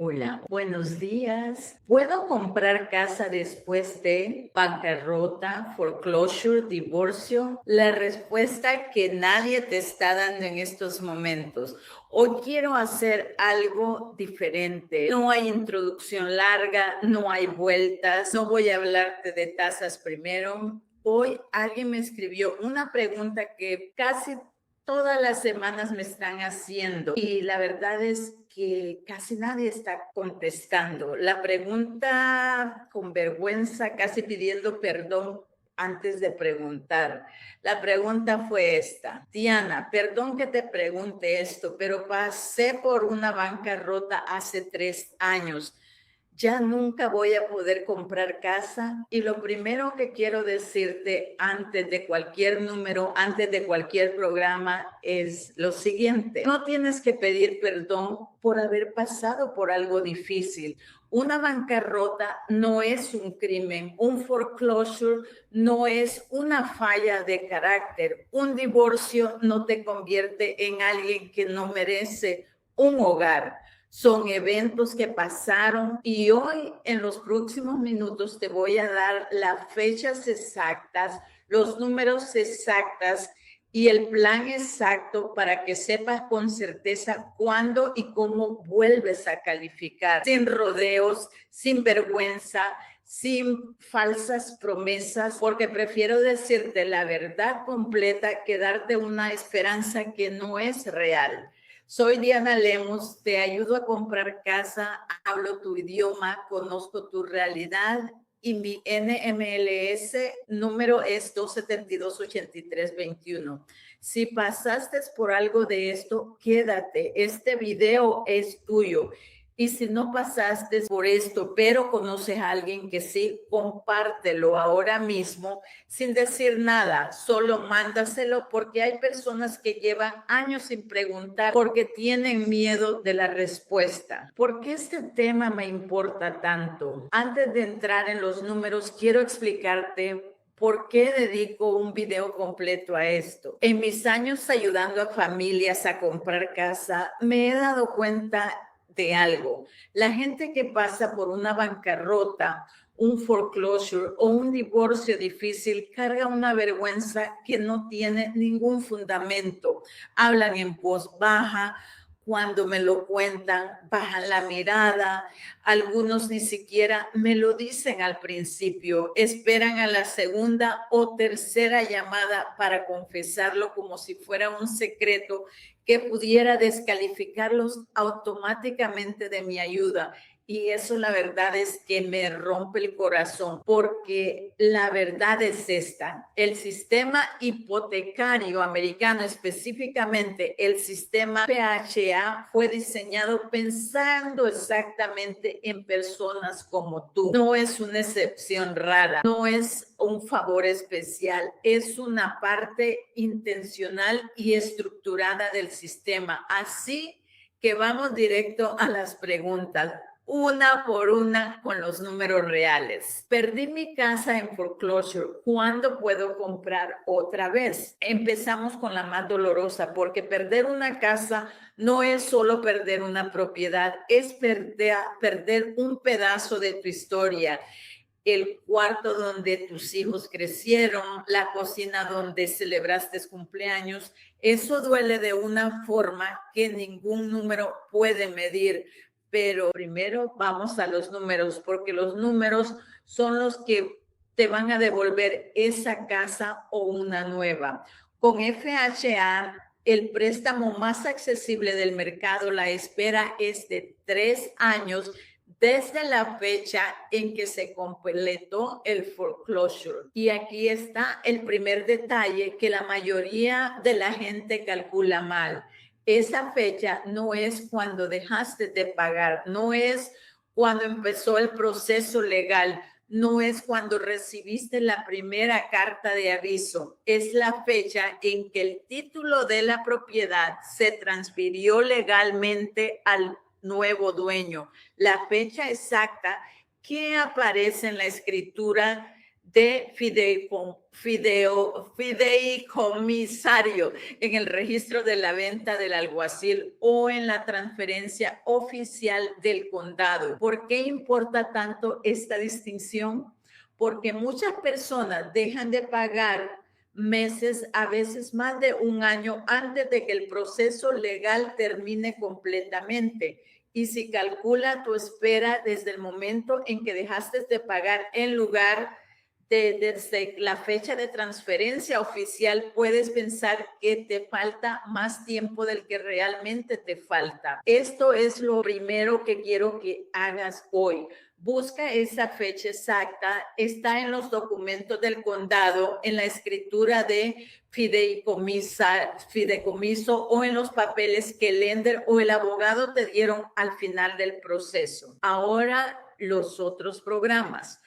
Hola, buenos días. ¿Puedo comprar casa después de bancarrota, foreclosure, divorcio? La respuesta que nadie te está dando en estos momentos. Hoy quiero hacer algo diferente. No hay introducción larga, no hay vueltas, no voy a hablarte de tasas primero. Hoy alguien me escribió una pregunta que casi todas las semanas me están haciendo y la verdad es que casi nadie está contestando. La pregunta con vergüenza, casi pidiendo perdón antes de preguntar. La pregunta fue esta: Diana, perdón que te pregunte esto, pero pasé por una bancarrota hace 3 años. Ya nunca voy a poder comprar casa y lo primero que quiero decirte antes de cualquier número, antes de cualquier programa es lo siguiente: no tienes que pedir perdón por haber pasado por algo difícil. Una bancarrota no es un crimen, un foreclosure no es una falla de carácter, un divorcio no te convierte en alguien que no merece un hogar. Son eventos que pasaron y hoy en los próximos minutos te voy a dar las fechas exactas, los números exactas y el plan exacto para que sepas con certeza cuándo y cómo vuelves a calificar, sin rodeos, sin vergüenza, sin falsas promesas, porque prefiero decirte la verdad completa que darte una esperanza que no es real. Soy Diana Lemus, te ayudo a comprar casa, hablo tu idioma, conozco tu realidad y mi NMLS número es 2728321. Si pasaste por algo de esto, quédate, este video es tuyo. Y si no pasaste por esto, pero conoces a alguien que sí, compártelo ahora mismo sin decir nada, solo mándaselo, porque hay personas que llevan años sin preguntar porque tienen miedo de la respuesta. ¿Por qué este tema me importa tanto? Antes de entrar en los números, quiero explicarte ¿por qué dedico un video completo a esto? En mis años ayudando a familias a comprar casa, me he dado cuenta de algo. La gente que pasa por una bancarrota, un foreclosure o un divorcio difícil carga una vergüenza que no tiene ningún fundamento. Hablan en voz baja, cuando me lo cuentan, bajan la mirada, algunos ni siquiera me lo dicen al principio, esperan a la segunda o tercera llamada para confesarlo como si fuera un secreto que pudiera descalificarlos automáticamente de mi ayuda. Y eso la verdad es que me rompe el corazón, porque la verdad es esta: el sistema hipotecario americano, específicamente el sistema FHA, fue diseñado pensando exactamente en personas como tú. No es una excepción rara, no es un favor especial, es una parte intencional y estructurada del sistema. Así que vamos directo a las preguntas, una por una, con los números reales. Perdí mi casa en foreclosure. ¿Cuándo puedo comprar otra vez? Empezamos con la más dolorosa, porque perder una casa no es solo perder una propiedad, es perder un pedazo de tu historia. El cuarto donde tus hijos crecieron, la cocina donde celebraste cumpleaños. Eso duele de una forma que ningún número puede medir. Pero primero vamos a los números, porque los números son los que te van a devolver esa casa o una nueva. Con FHA, el préstamo más accesible del mercado, la espera es de 3 años desde la fecha en que se completó el foreclosure. Y aquí está el primer detalle que la mayoría de la gente calcula mal. Esa fecha no es cuando dejaste de pagar, no es cuando empezó el proceso legal, no es cuando recibiste la primera carta de aviso, es la fecha en que el título de la propiedad se transfirió legalmente al nuevo dueño. La fecha exacta que aparece en la escritura de fideicomisario en el registro de la venta del alguacil o en la transferencia oficial del condado. ¿Por qué importa tanto esta distinción? Porque muchas personas dejan de pagar meses, a veces más de un año antes de que el proceso legal termine completamente. Y si calcula tu espera desde el momento en que dejaste de pagar en lugar desde la fecha de transferencia oficial, puedes pensar que te falta más tiempo del que realmente te falta. Esto es lo primero que quiero que hagas hoy. Busca esa fecha exacta, está en los documentos del condado, en la escritura de fideicomiso o en los papeles que el lender o el abogado te dieron al final del proceso. Ahora, los otros programas.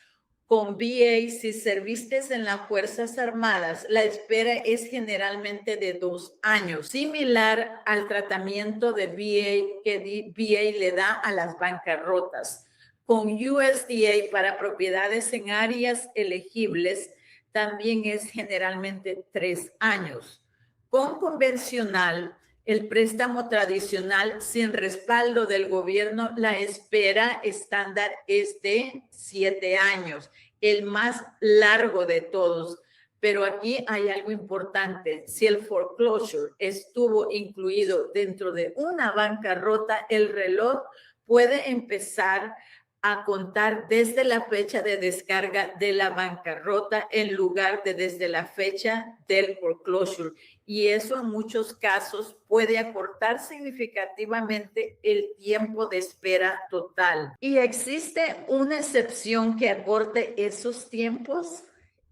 Con VA, si serviste en las Fuerzas Armadas, la espera es generalmente de 2 años, similar al tratamiento de VA que VA le da a las bancarrotas. Con USDA para propiedades en áreas elegibles, también es generalmente 3 años. Con convencional, el préstamo tradicional sin respaldo del gobierno, la espera estándar es de 7 años, el más largo de todos. Pero aquí hay algo importante. Si el foreclosure estuvo incluido dentro de una bancarrota, el reloj puede empezar a contar desde la fecha de descarga de la bancarrota en lugar de desde la fecha del foreclosure. Y eso en muchos casos puede acortar significativamente el tiempo de espera total. ¿Y existe una excepción que acorte esos tiempos?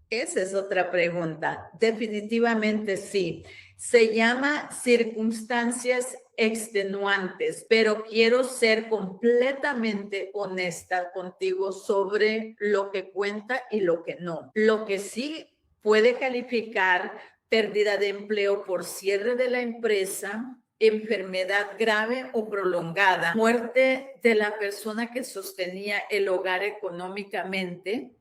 Esa es otra pregunta. Definitivamente sí. Se llama circunstancias extenuantes, pero quiero ser completamente honesta contigo sobre lo que cuenta y lo que no. Lo que sí puede calificar: pérdida de empleo por cierre de la empresa, enfermedad grave o prolongada, muerte de la persona que sostenía el hogar económicamente.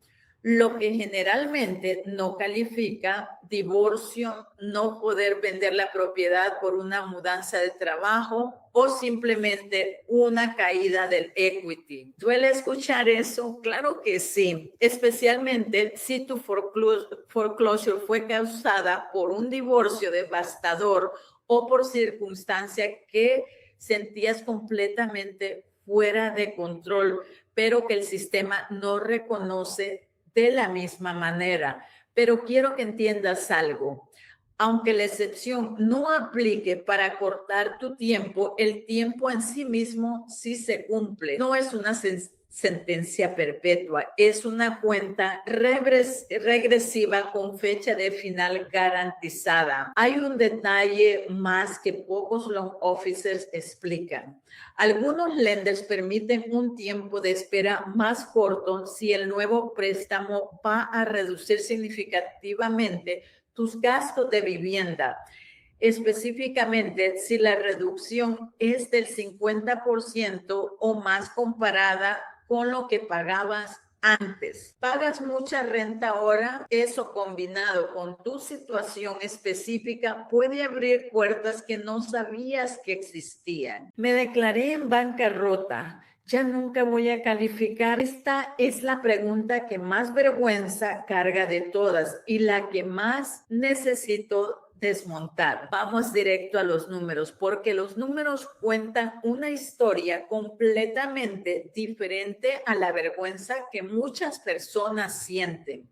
Lo que generalmente no califica: divorcio, no poder vender la propiedad por una mudanza de trabajo o simplemente una caída del equity. ¿Duele escuchar eso? Claro que sí, especialmente si tu foreclosure fue causada por un divorcio devastador o por circunstancias que sentías completamente fuera de control, pero que el sistema no reconoce de la misma manera. Pero quiero que entiendas algo. Aunque la excepción no aplique para cortar tu tiempo, el tiempo en sí mismo sí se cumple. No es una sentencia perpetua, es una cuenta regresiva con fecha de final garantizada. Hay un detalle más que pocos loan officers explican. Algunos lenders permiten un tiempo de espera más corto si el nuevo préstamo va a reducir significativamente tus gastos de vivienda. Específicamente, si la reducción es del 50% o más comparada con lo que pagabas antes. ¿Pagas mucha renta ahora? Eso, combinado con tu situación específica, puede abrir puertas que no sabías que existían. Me declaré en bancarrota. Ya nunca voy a calificar. Esta es la pregunta que más vergüenza carga de todas y la que más necesito desmontar. Vamos directo a los números, porque los números cuentan una historia completamente diferente a la vergüenza que muchas personas sienten.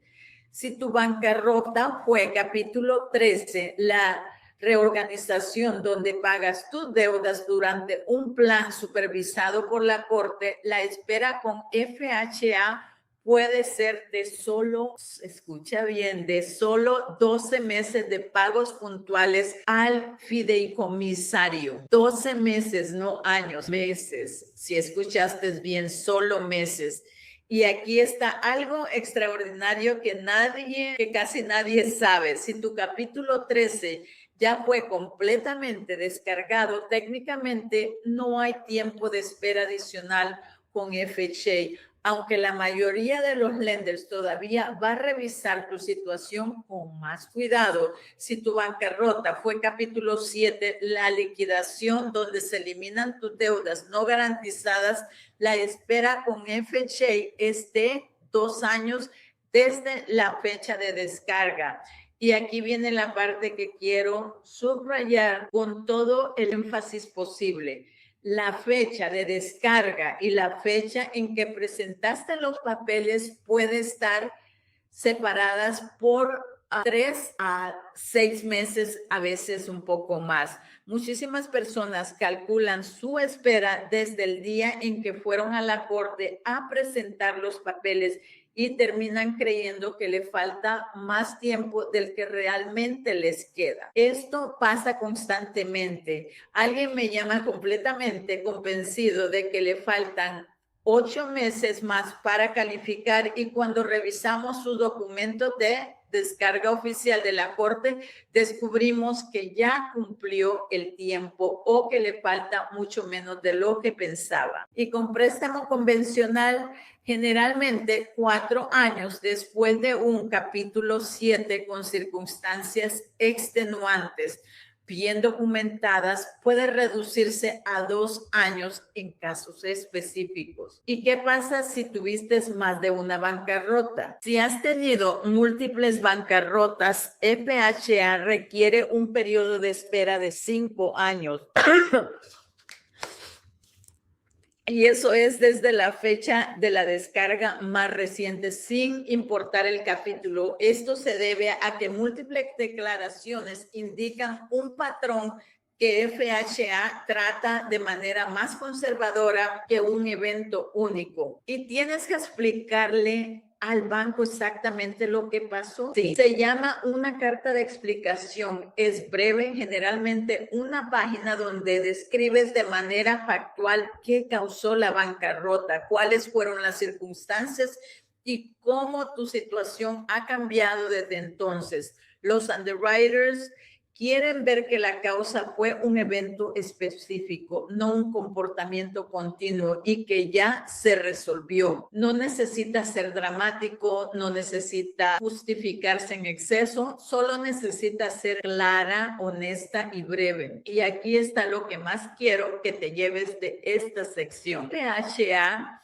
Si tu bancarrota fue capítulo 13, la reorganización donde pagas tus deudas durante un plan supervisado por la corte, la espera con FHA puede ser de solo, escucha bien, de solo 12 meses de pagos puntuales al fideicomisario. 12 meses, no años, meses. Si escuchaste bien, solo meses. Y aquí está algo extraordinario que casi nadie sabe. Si tu capítulo 13 ya fue completamente descargado, técnicamente no hay tiempo de espera adicional con FHA, aunque la mayoría de los lenders todavía va a revisar tu situación con más cuidado. Si tu bancarrota fue capítulo 7, la liquidación donde se eliminan tus deudas no garantizadas, la espera con FHA es de 2 años desde la fecha de descarga. Y aquí viene la parte que quiero subrayar con todo el énfasis posible. La fecha de descarga y la fecha en que presentaste los papeles puede estar separadas por 3 a 6 meses, a veces un poco más. Muchísimas personas calculan su espera desde el día en que fueron a la corte a presentar los papeles y terminan creyendo que le falta más tiempo del que realmente les queda. Esto pasa constantemente. Alguien me llama completamente convencido de que le faltan 8 meses más para calificar y cuando revisamos sus documentos de descarga oficial de la corte, descubrimos que ya cumplió el tiempo o que le falta mucho menos de lo que pensaba. Y con préstamo convencional, generalmente 4 años después de un capítulo 7 con circunstancias extenuantes, bien documentadas, puede reducirse a 2 años en casos específicos. ¿Y qué pasa si tuviste más de una bancarrota? Si has tenido múltiples bancarrotas, FHA requiere un periodo de espera de 5 años. Y eso es desde la fecha de la descarga más reciente, sin importar el capítulo. Esto se debe a que múltiples declaraciones indican un patrón que FHA trata de manera más conservadora que un evento único. Y tienes que explicarle al banco exactamente lo que pasó. Sí. Se llama una carta de explicación. Es breve, generalmente una página donde describes de manera factual qué causó la bancarrota, cuáles fueron las circunstancias y cómo tu situación ha cambiado desde entonces. Los underwriters quieren ver que la causa fue un evento específico, no un comportamiento continuo y que ya se resolvió. No necesita ser dramático, no necesita justificarse en exceso, solo necesita ser clara, honesta y breve. Y aquí está lo que más quiero que te lleves de esta sección. FHA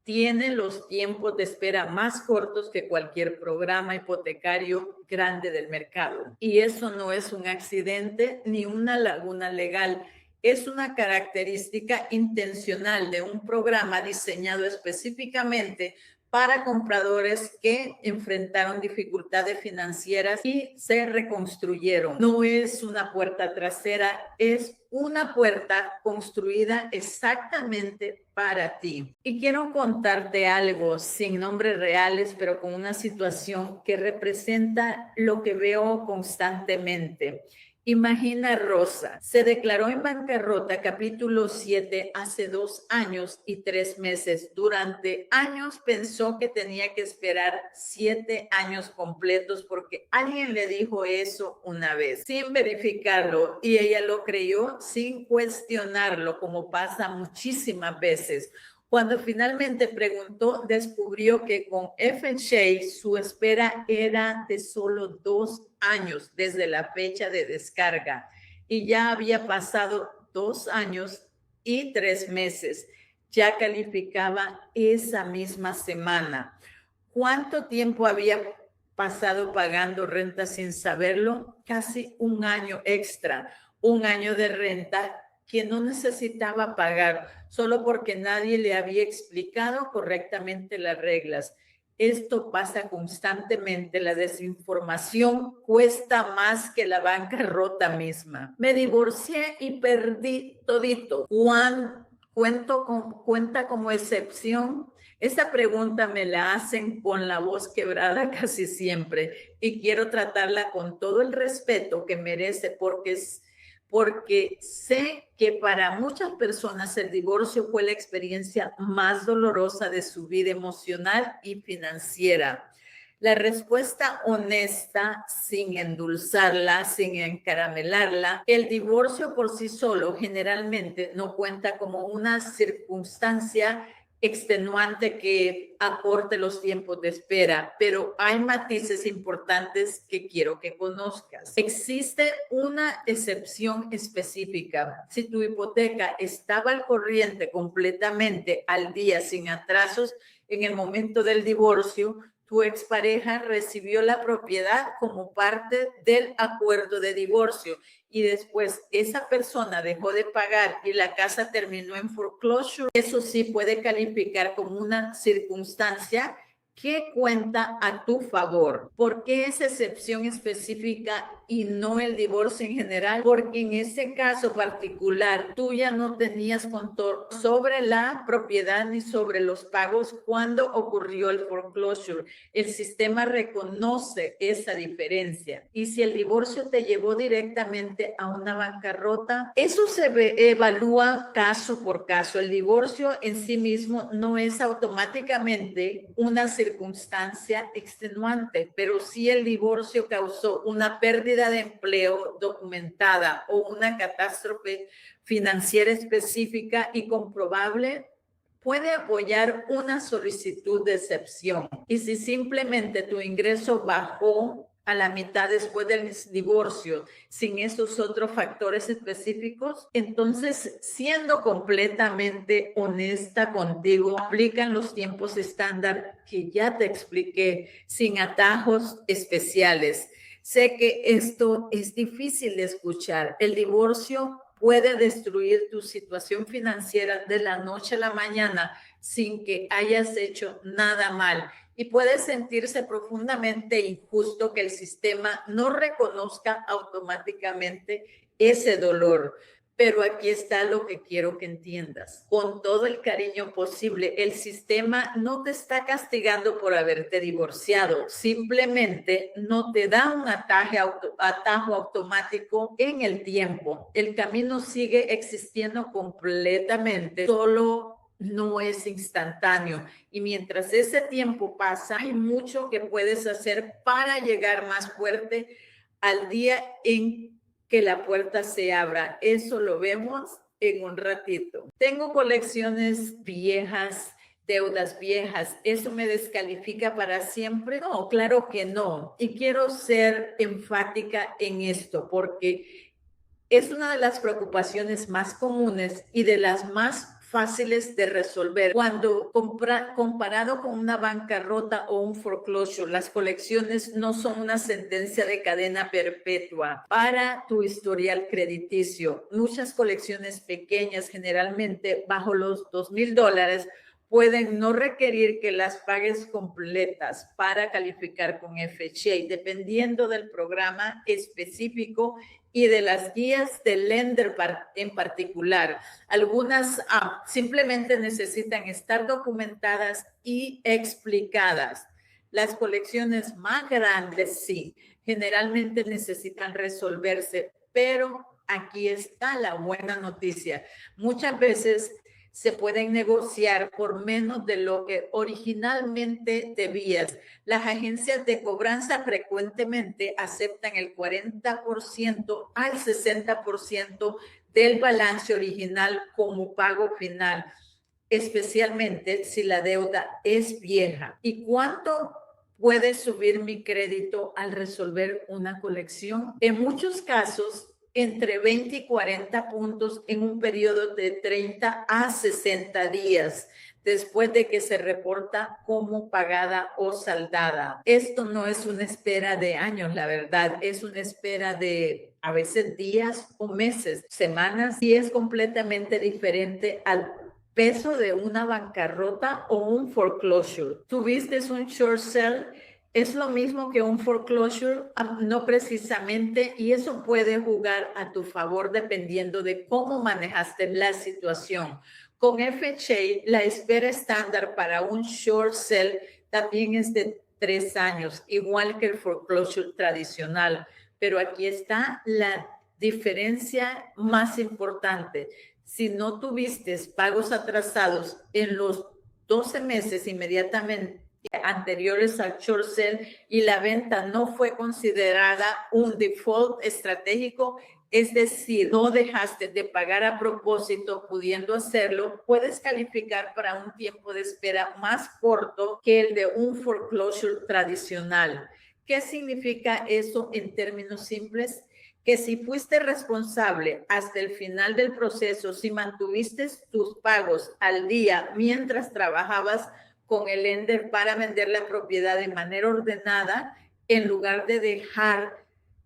tiene los tiempos de espera más cortos que cualquier programa hipotecario grande del mercado. Y eso no es un accidente ni una laguna legal. Es una característica intencional de un programa diseñado específicamente para compradores que enfrentaron dificultades financieras y se reconstruyeron. No es una puerta trasera, es una puerta construida exactamente para ti. Y quiero contarte algo sin nombres reales, pero con una situación que representa lo que veo constantemente. Imagina Rosa, se declaró en bancarrota capítulo 7 hace 2 años y 3 meses. Durante años pensó que tenía que esperar 7 años completos porque alguien le dijo eso una vez, sin verificarlo, y ella lo creyó sin cuestionarlo, como pasa muchísimas veces. Cuando finalmente preguntó, descubrió que con FHA su espera era de solo 2 años desde la fecha de descarga y ya había pasado 2 años y 3 meses. Ya calificaba esa misma semana. ¿Cuánto tiempo había pasado pagando renta sin saberlo? Casi 1 año extra, 1 año de renta que no necesitaba pagar solo porque nadie le había explicado correctamente las reglas. Esto pasa constantemente. La desinformación cuesta más que la bancarrota misma. Me divorcié y perdí todito. ¿Cuenta como excepción? Esta pregunta me la hacen con la voz quebrada casi siempre y quiero tratarla con todo el respeto que merece porque sé que para muchas personas el divorcio fue la experiencia más dolorosa de su vida emocional y financiera. La respuesta honesta, sin endulzarla, sin encaramelarla, el divorcio por sí solo generalmente no cuenta como una circunstancia extenuante que acorte los tiempos de espera, pero hay matices importantes que quiero que conozcas. Existe una excepción específica. Si tu hipoteca estaba al corriente completamente al día sin atrasos en el momento del divorcio, tu expareja recibió la propiedad como parte del acuerdo de divorcio y después esa persona dejó de pagar y la casa terminó en foreclosure, eso sí puede calificar como una circunstancia que cuenta a tu favor. ¿Por qué esa excepción específica y no el divorcio en general? Porque en ese caso particular tú ya no tenías control sobre la propiedad ni sobre los pagos cuando ocurrió el foreclosure. El sistema reconoce esa diferencia. Y si el divorcio te llevó directamente a una bancarrota, eso se evalúa caso por caso. El divorcio en sí mismo no es automáticamente una circunstancia extenuante, pero si el divorcio causó una pérdida de empleo documentada o una catástrofe financiera específica y comprobable, puede apoyar una solicitud de excepción. Y si simplemente tu ingreso bajó a la mitad después del divorcio, sin esos otros factores específicos, entonces, siendo completamente honesta contigo, aplican los tiempos estándar que ya te expliqué, sin atajos especiales. Sé que esto es difícil de escuchar. El divorcio puede destruir tu situación financiera de la noche a la mañana sin que hayas hecho nada mal. Y puede sentirse profundamente injusto que el sistema no reconozca automáticamente ese dolor. Pero aquí está lo que quiero que entiendas. Con todo el cariño posible, el sistema no te está castigando por haberte divorciado. Simplemente no te da un atajo automático en el tiempo. El camino sigue existiendo completamente, solo no es instantáneo. Y mientras ese tiempo pasa, hay mucho que puedes hacer para llegar más fuerte al día en que la puerta se abra. Eso lo vemos en un ratito. Tengo colecciones viejas, deudas viejas. ¿Eso me descalifica para siempre? No, claro que no. Y quiero ser enfática en esto porque es una de las preocupaciones más comunes y de las más fáciles de resolver. Cuando comparado con una bancarrota o un foreclosure, las colecciones no son una sentencia de cadena perpetua para tu historial crediticio. Muchas colecciones pequeñas, generalmente bajo los $2,000, pueden no requerir que las pagues completas para calificar con FHA, dependiendo del programa específico y de las guías del lender en particular. Algunas simplemente necesitan estar documentadas y explicadas. Las colecciones más grandes sí, generalmente necesitan resolverse, pero aquí está la buena noticia. Muchas veces se pueden negociar por menos de lo que originalmente debías. Las agencias de cobranza frecuentemente aceptan el 40% al 60% del balance original como pago final, especialmente si la deuda es vieja. ¿Y cuánto puede subir mi crédito al resolver una colección? En muchos casos, entre 20 y 40 puntos en un periodo de 30 a 60 días después de que se reporta como pagada o saldada. Esto no es una espera de años, la verdad, es una espera de a veces días o meses, semanas, y es completamente diferente al peso de una bancarrota o un foreclosure. ¿Tuviste un short sale? Es lo mismo que un foreclosure, no precisamente, y eso puede jugar a tu favor dependiendo de cómo manejaste la situación. Con FHA, la espera estándar para un short sale también es de 3 años, igual que el foreclosure tradicional. Pero aquí está la diferencia más importante. Si no tuviste pagos atrasados en los 12 meses inmediatamente anteriores al short sale y la venta no fue considerada un default estratégico, es decir, no dejaste de pagar a propósito pudiendo hacerlo, puedes calificar para un tiempo de espera más corto que el de un foreclosure tradicional. ¿Qué significa eso en términos simples? Que si fuiste responsable hasta el final del proceso, si mantuviste tus pagos al día mientras trabajabas con el lender para vender la propiedad de manera ordenada, en lugar de dejar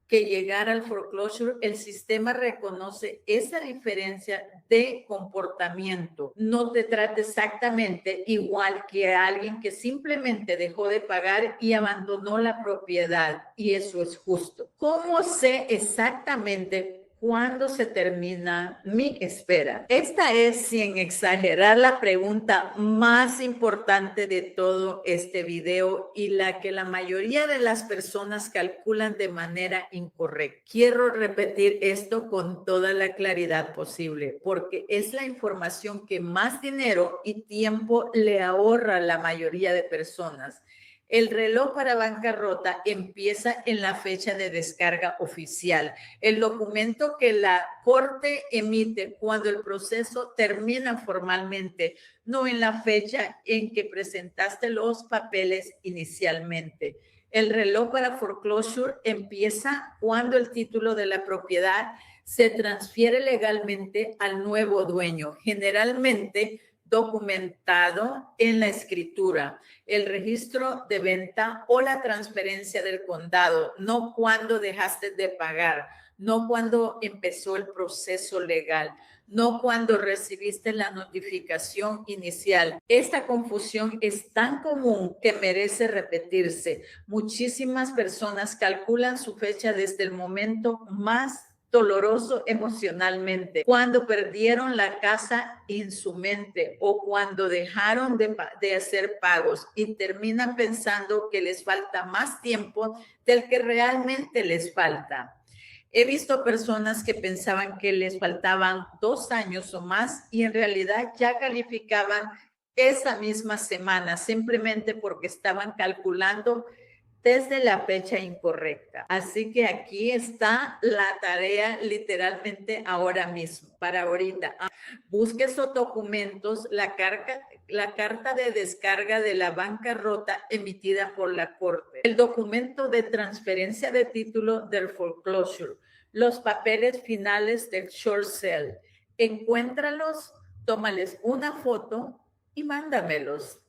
que llegara al foreclosure, el sistema reconoce esa diferencia de comportamiento. No te trata exactamente igual que a alguien que simplemente dejó de pagar y abandonó la propiedad, y eso es justo. ¿Cómo sé exactamente cuándo se termina mi espera? Esta es, sin exagerar, la pregunta más importante de todo este video y la que la mayoría de las personas calculan de manera incorrecta. Quiero repetir esto con toda la claridad posible, porque es la información que más dinero y tiempo le ahorra a la mayoría de personas. El reloj para bancarrota empieza en la fecha de descarga oficial, el documento que la corte emite cuando el proceso termina formalmente, no en la fecha en que presentaste los papeles inicialmente. El reloj para foreclosure empieza cuando el título de la propiedad se transfiere legalmente al nuevo dueño, generalmente documentado en la escritura, el registro de venta o la transferencia del condado, no cuando dejaste de pagar, no cuando empezó el proceso legal, no cuando recibiste la notificación inicial. Esta confusión es tan común que merece repetirse. Muchísimas personas calculan su fecha desde el momento más doloroso emocionalmente, cuando perdieron la casa en su mente o cuando dejaron de hacer pagos y terminan pensando que les falta más tiempo del que realmente les falta. He visto personas que pensaban que les faltaban 2 años o más y en realidad ya calificaban esa misma semana, simplemente porque estaban calculando desde la fecha incorrecta. Así que aquí está la tarea literalmente ahora mismo, para ahorita. Busque esos documentos, la carta de descarga de la bancarrota emitida por la corte, el documento de transferencia de título del foreclosure, los papeles finales del short sale. Encuéntralos, tómales una foto y mándamelos.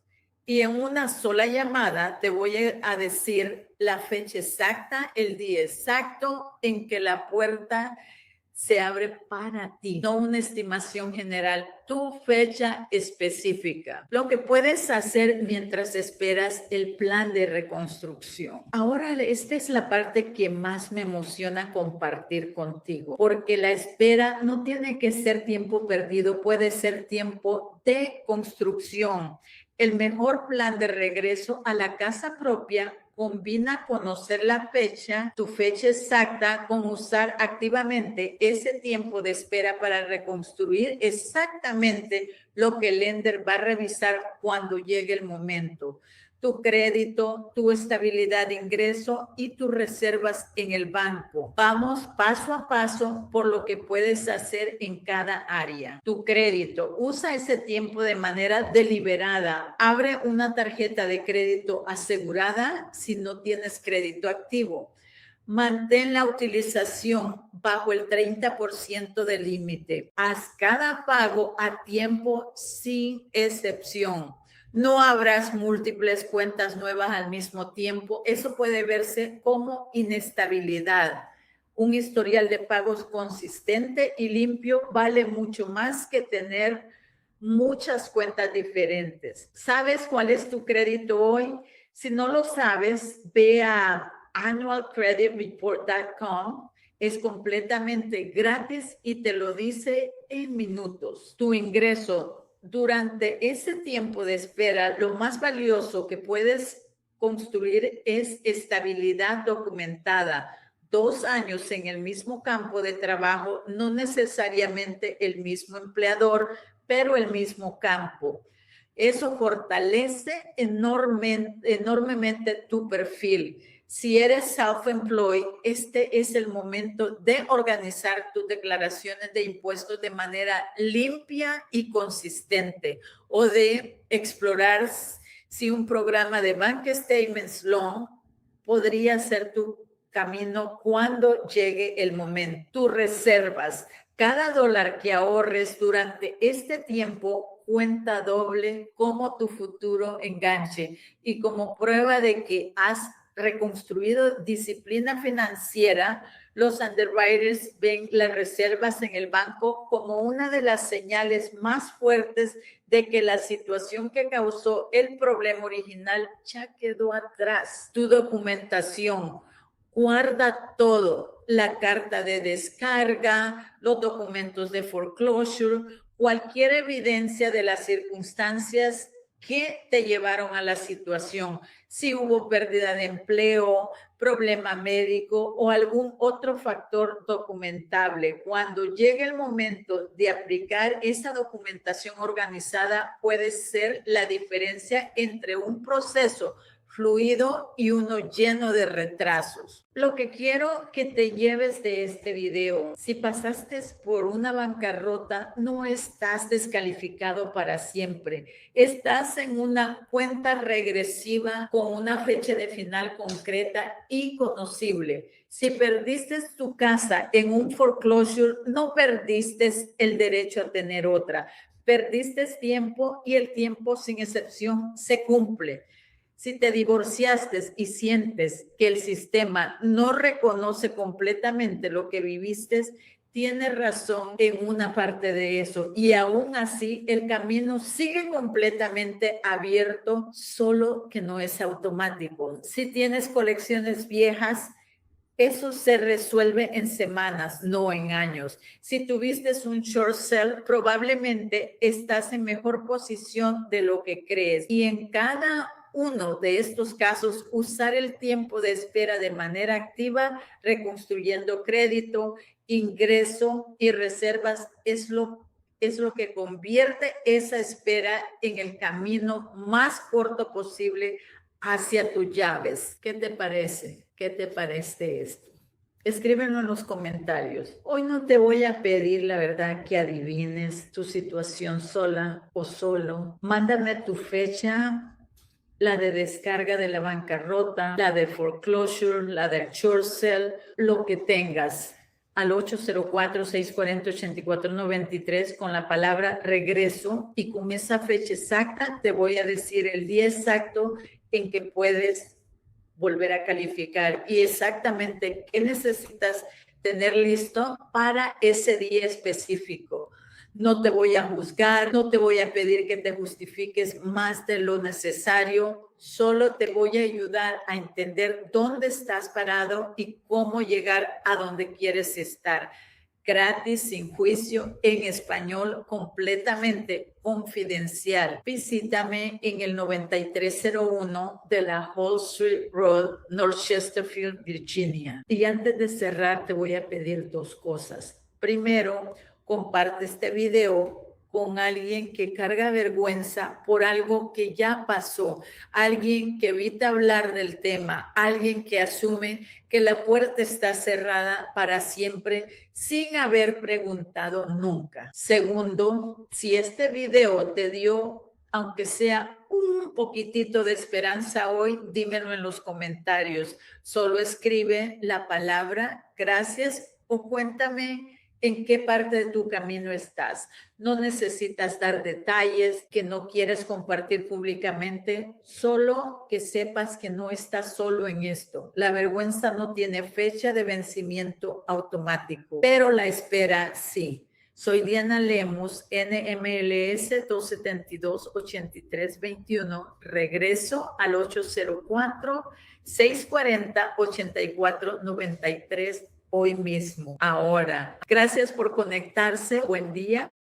Y en una sola llamada te voy a decir la fecha exacta, el día exacto en que la puerta se abre para ti, no una estimación general, tu fecha específica. Lo que puedes hacer mientras esperas el plan de reconstrucción. Ahora, esta es la parte que más me emociona compartir contigo, porque la espera no tiene que ser tiempo perdido, puede ser tiempo de construcción. El mejor plan de regreso a la casa propia combina conocer la fecha, tu fecha exacta, con usar activamente ese tiempo de espera para reconstruir exactamente lo que el lender va a revisar cuando llegue el momento. Tu crédito, tu estabilidad de ingreso y tus reservas en el banco. Vamos paso a paso por lo que puedes hacer en cada área. Tu crédito, usa ese tiempo de manera deliberada. Abre una tarjeta de crédito asegurada si no tienes crédito activo. Mantén la utilización bajo el 30% del límite. Haz cada pago a tiempo sin excepción. No abras múltiples cuentas nuevas al mismo tiempo. Eso puede verse como inestabilidad. Un historial de pagos consistente y limpio vale mucho más que tener muchas cuentas diferentes. ¿Sabes cuál es tu crédito hoy? Si no lo sabes, ve a annualcreditreport.com. Es completamente gratis y te lo dice en minutos. Tu ingreso durante ese tiempo de espera, lo más valioso que puedes construir es estabilidad documentada. 2 años en el mismo campo de trabajo, no necesariamente el mismo empleador, pero el mismo campo. Eso fortalece enormemente tu perfil. Si eres self-employed, este es el momento de organizar tus declaraciones de impuestos de manera limpia y consistente, o de explorar si un programa de Bank Statements Loan podría ser tu camino cuando llegue el momento. Tus reservas. Cada dólar que ahorres durante este tiempo cuenta doble como tu futuro enganche y como prueba de que has reconstruido disciplina financiera. Los underwriters ven las reservas en el banco como una de las señales más fuertes de que la situación que causó el problema original ya quedó atrás. Tu documentación. Guarda todo, la carta de descarga, los documentos de foreclosure, cualquier evidencia de las circunstancias que te llevaron a la situación. Si hubo pérdida de empleo, problema médico o algún otro factor documentable. Cuando llegue el momento de aplicar esa documentación organizada, puede ser la diferencia entre un proceso fluido y uno lleno de retrasos. Lo que quiero que te lleves de este video: si pasaste por una bancarrota, no estás descalificado para siempre. Estás en una cuenta regresiva con una fecha de final concreta y conocible. Si perdiste tu casa en un foreclosure, no perdiste el derecho a tener otra. Perdiste tiempo y el tiempo, sin excepción, se cumple. Si te divorciaste y sientes que el sistema no reconoce completamente lo que viviste, tienes razón en una parte de eso, y aún así el camino sigue completamente abierto, solo que no es automático. Si tienes colecciones viejas, eso se resuelve en semanas, no en años. Si tuviste un short sale, probablemente estás en mejor posición de lo que crees. Y en cada uno de estos casos, usar el tiempo de espera de manera activa, reconstruyendo crédito, ingreso y reservas, es lo que convierte esa espera en el camino más corto posible hacia tus llaves. ¿Qué te parece? ¿Qué te parece esto? Escríbelo en los comentarios. Hoy no te voy a pedir, la verdad, que adivines tu situación sola o solo. Mándame tu fecha, la de descarga de la bancarrota, la de foreclosure, la de short sale, lo que tengas, al 804-640-8493 con la palabra regreso, y con esa fecha exacta te voy a decir el día exacto en que puedes volver a calificar y exactamente qué necesitas tener listo para ese día específico. No te voy a juzgar, no te voy a pedir que te justifiques más de lo necesario, solo te voy a ayudar a entender dónde estás parado y cómo llegar a donde quieres estar. Gratis, sin juicio, en español, completamente confidencial. Visítame en el 9301 de la Hall Street Road, North Chesterfield, Virginia. Y antes de cerrar, te voy a pedir dos cosas. Primero, comparte este video con alguien que carga vergüenza por algo que ya pasó, alguien que evita hablar del tema, alguien que asume que la puerta está cerrada para siempre sin haber preguntado nunca. Segundo, si este video te dio, aunque sea un poquitito de esperanza hoy, dímelo en los comentarios. Solo escribe la palabra gracias o cuéntame en qué parte de tu camino estás. No necesitas dar detalles que no quieres compartir públicamente, solo que sepas que no estás solo en esto. La vergüenza no tiene fecha de vencimiento automático, pero la espera sí. Soy Diana Lemus, NMLS 272-8321. Regreso al 804-640-8493 hoy mismo, ahora. Gracias por conectarse. Buen día.